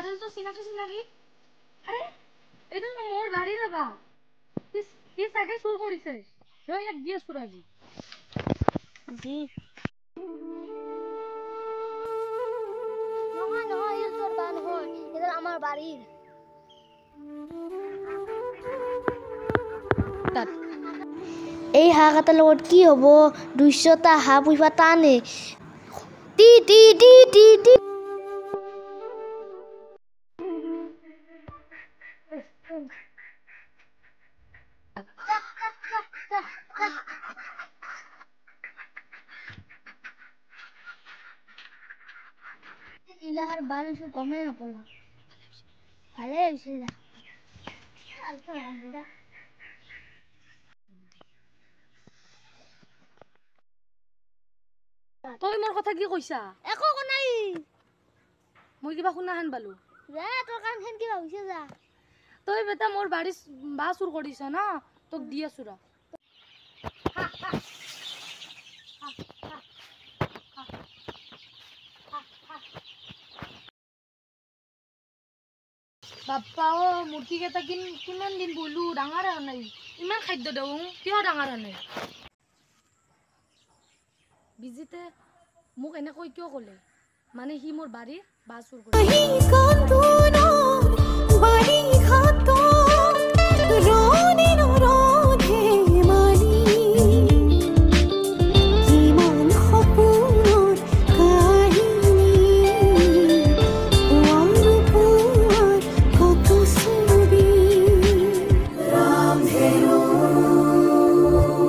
বাদল তো চিনাকি চিনাকি আরে এটা তো মোর বাড়ি রবা কি সাইকেল চুর করিছে ওই এক দিয়ে সুরাজি জি নহয় নহয় এই তোর বান হয় এটা আমার বাড়ির এই হাঁহ কাটাৰ লগত কি হ'ব 200টা হাঁহ পুহিবা টানে টি টি টি টি টি ইলাৰ বালছো কমে নকলা ভালে হৈছে যা তই মোৰ কথা কি কৈছা একো নাই মই কিবা শুনা হান পালো যা তোৰ কাম হেন কিবা হৈছে যা তই বেটা মোৰ বাড়ি বা চুৰ কৰিছ না তোক দি আছো ৰ বাপ্পা ও মুৰ্গী কেইটা কিমান দিন বলো ডাঙৰ হোৱা নাই ইমান খাদ্য দিওঁ কিয় ডাঙৰ হোৱা নাই বিজিতে মোক এনেকৈ কিয় ক'লে মানে সি মোৰ বাড়িৰ বা চুৰ কৰিছে